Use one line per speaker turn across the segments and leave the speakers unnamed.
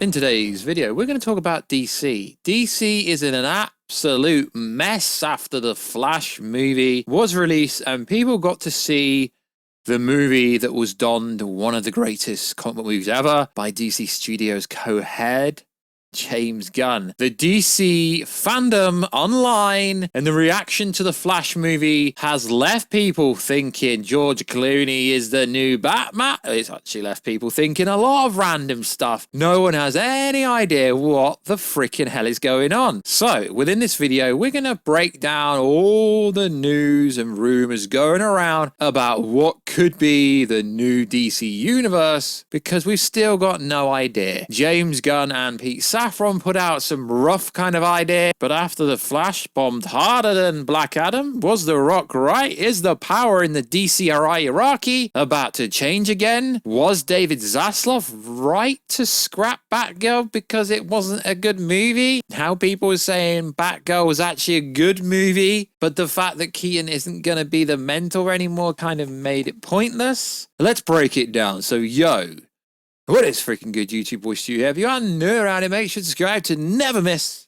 In today's video, we're going to talk about DC. DC is in an absolute mess after the Flash movie was released and people got to see the movie that was donned one of the greatest comic book movies ever by DC Studios co-head James Gunn. The DC fandom online and the reaction to the Flash movie has left people thinking George Clooney is the new Batman. It's actually left people thinking a lot of random stuff. No one has any idea what the freaking hell is going on. So within this video, we're going to break down all the news and rumors going around about what could be the new DC universe, because we've still got no idea. James Gunn and Pete Safran put out some rough kind of idea, but after the Flash bombed harder than Black Adam, was The Rock right? Is the power in the DC hierarchy about to change again? Was David Zaslav right to scrap Batgirl because it wasn't a good movie? How people were saying Batgirl was actually a good movie, but the fact that Keaton isn't going to be the mentor anymore kind of made it pointless. Let's break it down. So what is freaking good, YouTube boys? Do you have? If you are new around it, make sure to subscribe to never miss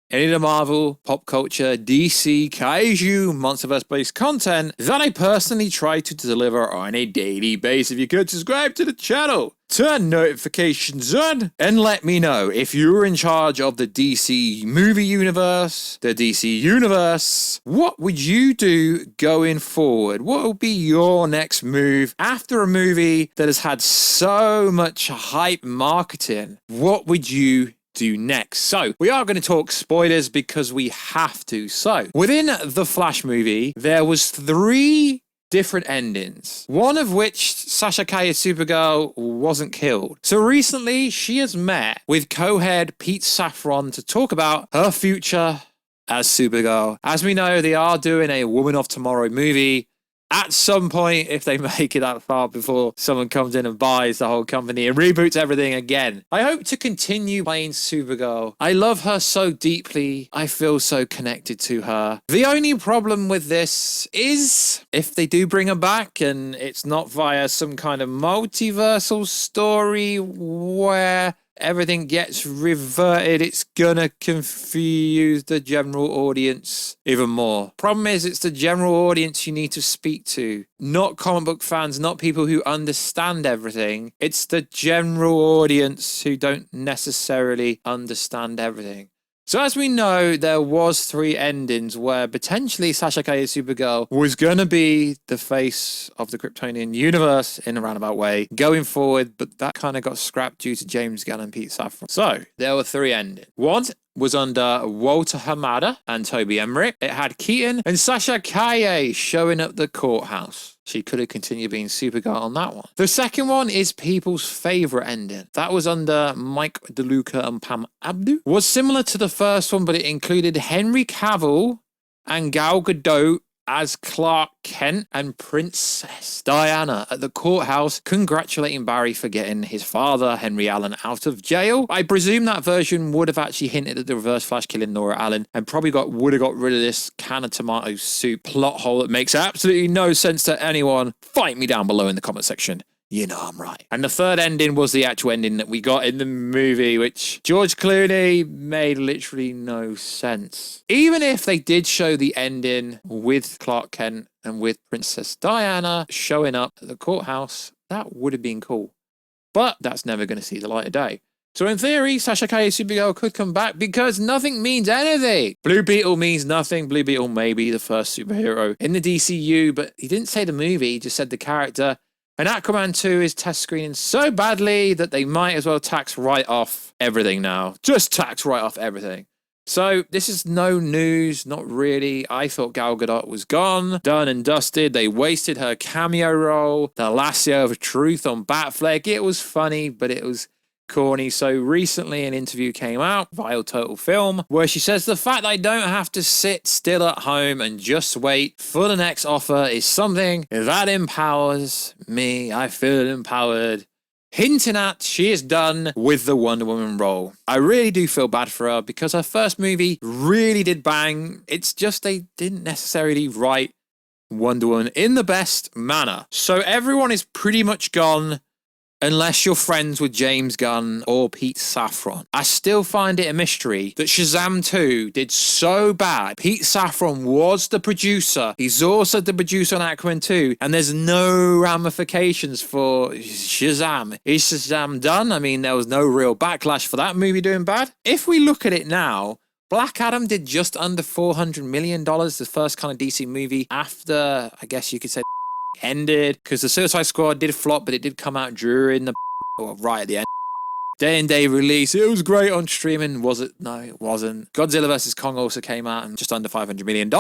any of the Marvel, pop culture, DC, kaiju, Monsterverse-based content that I personally try to deliver on a daily basis. If you could, subscribe to the channel, turn notifications on, and let me know if you're in charge of the DC movie universe, the DC universe. What would you do going forward? What will be your next move after a movie that has had so much hype marketing? What would you do next? So we are going to talk spoilers because we have to. So within the Flash movie, there was 3 different endings, one of which Sasha Calle Supergirl wasn't killed. So recently she has met with co-head Pete Safran to talk about her future as Supergirl. As we know, they are doing a Woman of Tomorrow movie at some point, if they make it that far before someone comes in and buys the whole company and reboots everything again. I hope to continue playing Supergirl. I love her so deeply. I feel so connected to her. The only problem with this is if they do bring her back and it's not via some kind of multiversal story where everything gets reverted, it's gonna confuse the general audience even more. Problem is, it's the general audience you need to speak to, not comic book fans, not people who understand everything. It's the general audience who don't necessarily understand everything. So as we know, there was 3 endings where potentially Sasha Calle Supergirl was going to be the face of the Kryptonian universe in a roundabout way going forward, but that kind of got scrapped due to James Gunn and Pete Safran. So there were 3 endings. One was under Walter Hamada and Toby Emmerich. It had Keaton and Sasha Calle showing up the courthouse. She could have continued being Supergirl on that one. The second one is people's favorite ending. That was under Mike DeLuca and Pam Abdu. Was similar to the first one, but it included Henry Cavill and Gal Gadot as Clark Kent and Princess Diana at the courthouse congratulating Barry for getting his father, Henry Allen, out of jail. I presume that version would have actually hinted at the Reverse Flash killing Laura Allen and probably would have got rid of this can of tomato soup plot hole that makes absolutely no sense to anyone. Fight me down below in the comment section. You know I'm right. And the third ending was the actual ending that we got in the movie, which George Clooney made literally no sense. Even if they did show the ending with Clark Kent and with Princess Diana showing up at the courthouse, that would have been cool. But that's never going to see the light of day. So in theory, Sasha Calle Supergirl could come back because nothing means anything. Blue Beetle means nothing. Blue Beetle may be the first superhero in the DCU, but he didn't say the movie, he just said the character. And Aquaman 2 is test screening so badly that they might as well tax right off everything now. Just tax right off everything. So this is no news, not really. I thought Gal Gadot was gone, done and dusted. They wasted her cameo role, the Lasso of Truth on Batfleck. It was funny, but it was corny. So recently an interview came out via Total Film where she says the fact that I don't have to sit still at home and just wait for the next offer is something that empowers me. I feel empowered, hinting at she is done with the Wonder Woman role. I really do feel bad for her because her first movie really did bang. It's just they didn't necessarily write Wonder Woman in the best manner. So everyone is pretty much gone unless you're friends with James Gunn or Pete Safran. I still find it a mystery that Shazam 2 did so bad. Pete Safran was the producer. He's also the producer on Aquaman 2, and there's no ramifications for Shazam. Is Shazam done? I mean, there was no real backlash for that movie doing bad. If we look at it now, Black Adam did just under $400 million, the first kind of DC movie after, I guess you could say, ended, because the Suicide Squad did flop, but it did come out during the, or right at the end. Day and day release. It was great on streaming. Was it? No, it wasn't. Godzilla vs. Kong also came out and just under $500 million,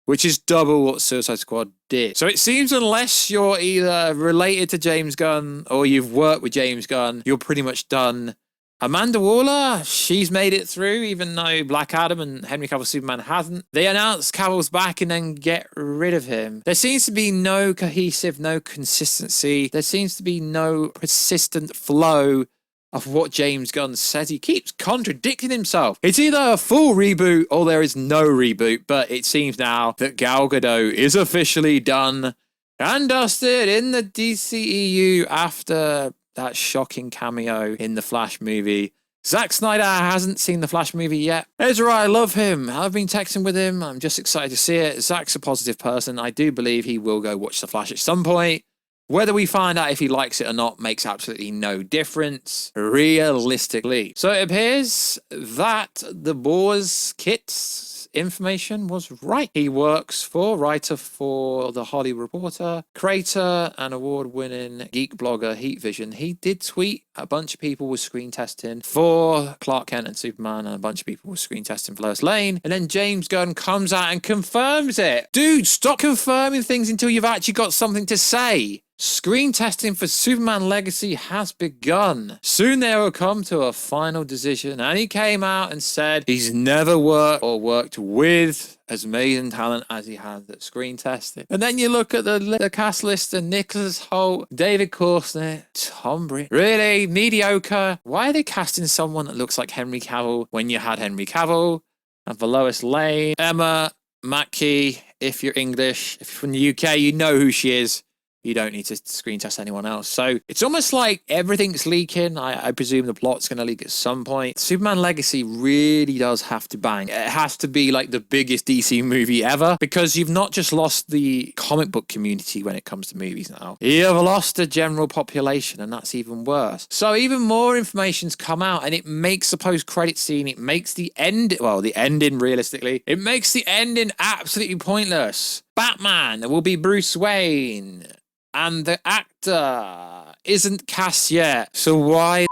which is double what Suicide Squad did. So it seems unless you're either related to James Gunn or you've worked with James Gunn, you're pretty much done. Amanda Waller, she's made it through, even though Black Adam and Henry Cavill Superman hasn't. They announced Cavill's back and then get rid of him. There seems to be no cohesive, no consistency. There seems to be no persistent flow of what James Gunn says. He keeps contradicting himself. It's either a full reboot or there is no reboot, but it seems now that Gal Gadot is officially done and dusted in the DCEU after that shocking cameo in the Flash movie. Zack Snyder hasn't seen the Flash movie yet. Ezra, I love him. I've been texting with him. I'm just excited to see it. Zack's a positive person. I do believe he will go watch the Flash at some point. Whether we find out if he likes it or not makes absolutely no difference, realistically. So it appears that the Boar's Kit's information was right. He works writer for The Hollywood Reporter, creator and award-winning geek blogger Heat Vision. He did tweet a bunch of people were screen testing for Clark Kent and Superman, and a bunch of people were screen testing for Lois Lane. And then James Gunn comes out and confirms it. Dude, stop confirming things until you've actually got something to say. Screen testing for Superman Legacy has begun. Soon they will come to a final decision. And he came out and said he's never worked with as amazing talent as he has at screen testing. And then you look at the cast list and Nicholas Hoult, David Korsner, Tom Britt. Really? Mediocre? Why are they casting someone that looks like Henry Cavill when you had Henry Cavill? And for Lois Lane, Emma Mackey, if you're English, if you're from the UK, you know who she is. You don't need to screen test anyone else. So it's almost like everything's leaking. I presume the plot's going to leak at some point. Superman Legacy really does have to bang. It has to be like the biggest DC movie ever, because you've not just lost the comic book community when it comes to movies now. You've lost the general population, and that's even worse. So even more information's come out, and it makes the post-credit scene, it makes the ending realistically, it makes the ending absolutely pointless. Batman will be Bruce Wayne, and the actor isn't cast yet. So why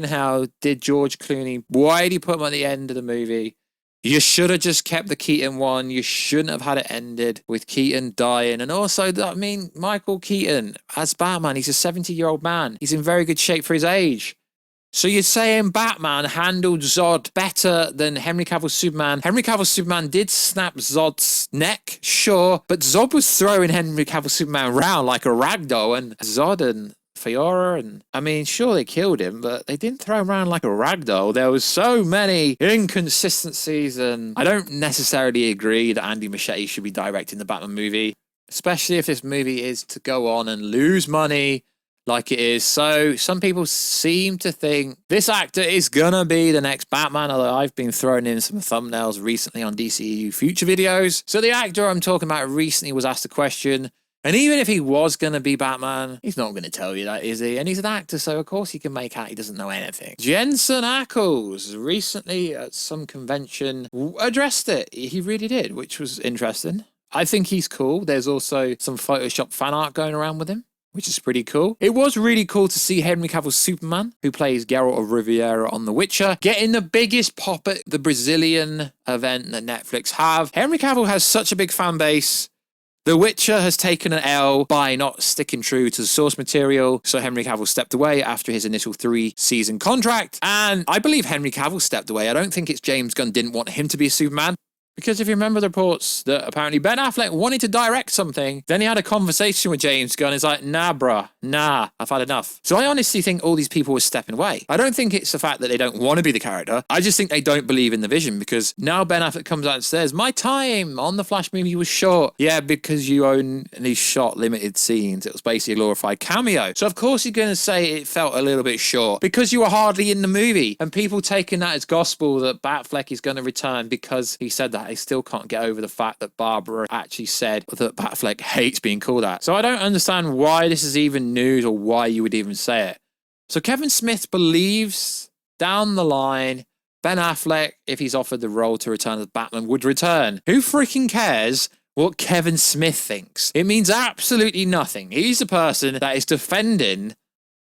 the hell did George Clooney, why did he put him at the end of the movie? You should have just kept the Keaton one. You shouldn't have had it ended with Keaton dying. And also, I mean, Michael Keaton as Batman, he's a 70-year-old man. He's in very good shape for his age. So you're saying Batman handled Zod better than Henry Cavill's Superman. Henry Cavill's Superman did snap Zod's neck, sure, but Zod was throwing Henry Cavill's Superman around like a ragdoll, and Zod and Fiora, and I mean, sure, they killed him, but they didn't throw him around like a ragdoll. There was so many inconsistencies, and I don't necessarily agree that Andy Muschietti should be directing the Batman movie, especially if this movie is to go on and lose money like it is. So some people seem to think this actor is gonna be the next Batman, although I've been throwing in some thumbnails recently on DCEU Future videos. So the actor I'm talking about recently was asked a question, and even if he was gonna be Batman, he's not gonna tell you that, is he? And he's an actor, so of course he can make out he doesn't know anything. Jensen Ackles recently at some convention addressed it. He really did, which was interesting. I think he's cool. There's also some Photoshop fan art going around with him, which is pretty cool. It was really cool to see Henry Cavill's Superman, who plays Geralt of Rivia on The Witcher, getting the biggest pop at the Brazilian event that Netflix have. Henry Cavill has such a big fan base. The Witcher has taken an L by not sticking true to the source material, so Henry Cavill stepped away after his initial 3-season contract. And I believe Henry Cavill stepped away. I don't think it's James Gunn didn't want him to be a Superman. Because if you remember the reports that apparently Ben Affleck wanted to direct something, then he had a conversation with James Gunn. It's like, nah, bruh, nah, I've had enough. So I honestly think all these people were stepping away. I don't think it's the fact that they don't want to be the character. I just think they don't believe in the vision, because now Ben Affleck comes out and says, my time on the Flash movie was short. Yeah, because you only shot limited scenes. It was basically a glorified cameo. So of course you're going to say it felt a little bit short because you were hardly in the movie. And people taking that as gospel that Batfleck is going to return because he said that, they still can't get over the fact that Barbara actually said that Batfleck hates being called that. So I don't understand why this is even news or why you would even say it. So Kevin Smith believes down the line Ben Affleck, if he's offered the role to return as Batman, would return. Who freaking cares what Kevin Smith thinks? It means absolutely nothing. He's the person that is defending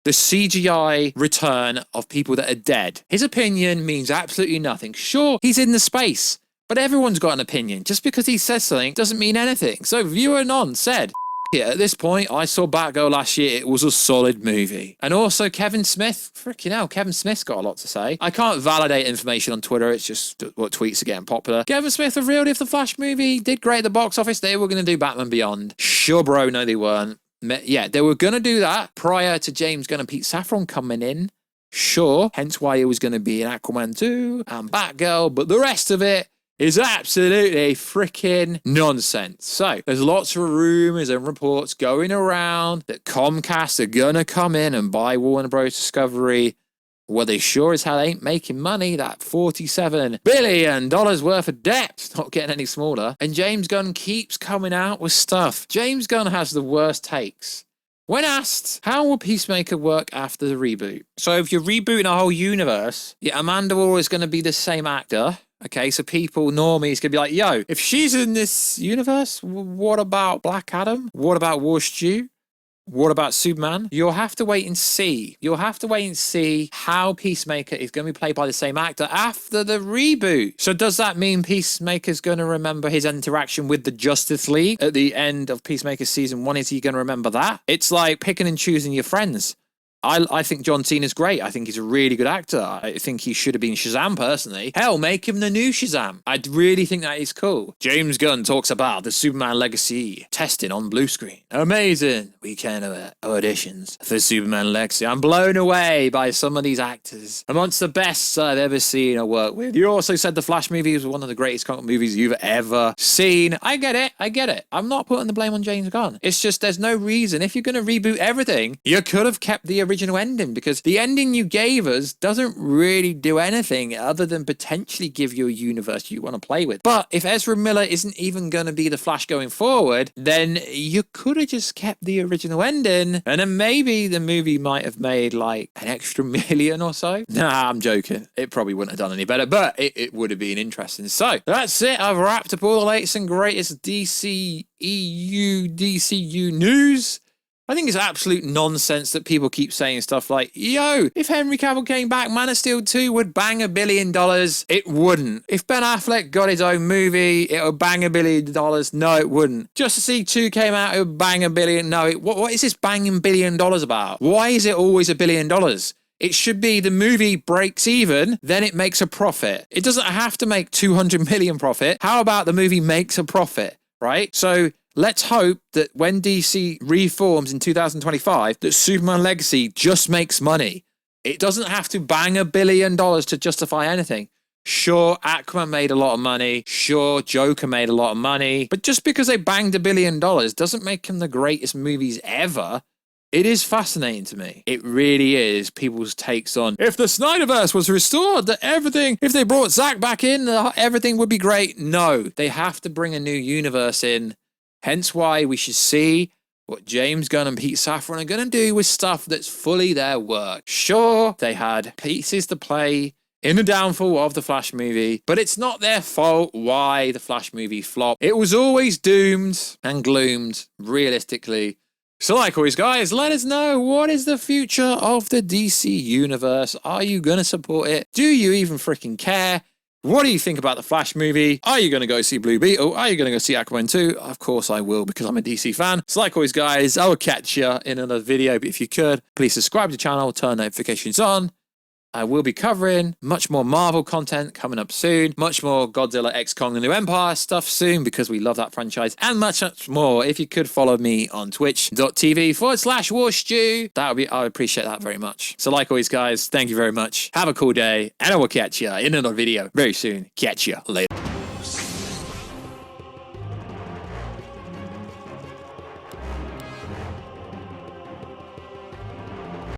the CGI return of people that are dead. His opinion means absolutely nothing. Sure, he's in the space, but everyone's got an opinion. Just because he says something doesn't mean anything. So viewer non said, yeah, at this point, I saw Batgirl last year. It was a solid movie. And also Kevin Smith, freaking hell, Kevin Smith's got a lot to say. I can't validate information on Twitter. It's just what tweets are getting popular. Kevin Smith revealed if the Flash movie did great at the box office, they were going to do Batman Beyond. Sure, bro, no, they weren't. Yeah, they were going to do that prior to James Gunn and Pete Safran coming in. Sure, hence why it was going to be an Aquaman 2 and Batgirl, but the rest of it is absolutely freaking nonsense. So there's lots of rumors and reports going around that Comcast are gonna come in and buy Warner Bros. Discovery. Well, they sure as hell ain't making money. That $47 billion worth of debt. It's not getting any smaller. And James Gunn keeps coming out with stuff. James Gunn has the worst takes. When asked, how will Peacemaker work after the reboot? So if you're rebooting a whole universe, yeah, Amanda Waller is going to be the same actor. Okay, so people normally is going to be like, yo, if she's in this universe, what about Black Adam? What about War Stew? What about Superman? You'll have to wait and see. You'll have to wait and see how Peacemaker is going to be played by the same actor after the reboot. So does that mean Peacemaker's going to remember his interaction with the Justice League at the end of Peacemaker season 1? Is he going to remember that? It's like picking and choosing your friends. I think John Cena's great. I think he's a really good actor. I think he should have been Shazam personally. Hell, make him the new Shazam. I really think that is cool. James Gunn talks about the Superman Legacy testing on blue screen. Amazing. Weekend of auditions for Superman Legacy. I'm blown away by some of these actors. Amongst the best I've ever seen or worked with. You also said the Flash movie was one of the greatest comic movies you've ever seen. I get it. I get it. I'm not putting the blame on James Gunn. It's just there's no reason. If you're going to reboot everything, you could have kept the original ending, because the ending you gave us doesn't really do anything other than potentially give you a universe you want to play with. But if Ezra Miller isn't even going to be the Flash going forward, then you could have just kept the original ending, and then maybe the movie might have made like an extra million or so. Nah, I'm joking. It probably wouldn't have done any better, but it would have been interesting. So that's it. I've wrapped up all the latest and greatest DCEU, DCU news. I think it's absolute nonsense that people keep saying stuff like, yo, if Henry Cavill came back, Man of Steel 2 would bang $1 billion. It wouldn't. If Ben Affleck got his own movie, it would bang $1 billion. No, it wouldn't. Justice League 2 came out, it would bang $1 billion. No, what is this banging $1 billion about? Why is it always $1 billion? It should be the movie breaks even, then it makes a profit. It doesn't have to make 200 million profit. How about the movie makes a profit, right? So let's hope that when DC reforms in 2025, that Superman Legacy just makes money. It doesn't have to bang $1 billion to justify anything. Sure, Aquaman made a lot of money. Sure, Joker made a lot of money. But just because they banged $1 billion doesn't make them the greatest movies ever. It is fascinating to me. It really is. People's takes on, if the Snyderverse was restored, that everything, if they brought Zack back in, everything would be great. No, they have to bring a new universe in. Hence why we should see what James Gunn and Pete Safran are going to do with stuff that's fully their work. Sure, they had pieces to play in the downfall of the Flash movie, but it's not their fault why the Flash movie flopped. It was always doomed and gloomed, realistically. So like always, guys, let us know, what is the future of the DC universe? Are you going to support it? Do you even freaking care? What do you think about the Flash movie? Are you going to go see Blue Beetle? Are you going to go see Aquaman 2? Of course I will, because I'm a DC fan. So like always, guys, I will catch you in another video. But if you could, please subscribe to the channel, turn notifications on, I will be covering much more Marvel content coming up soon, much more Godzilla X Kong the New Empire stuff soon because we love that franchise, and much more. If you could follow me on twitch.tv/warstew, I would appreciate that very much. So like always, guys, thank you very much. Have a cool day, and I will catch you in another video very soon. Catch you later.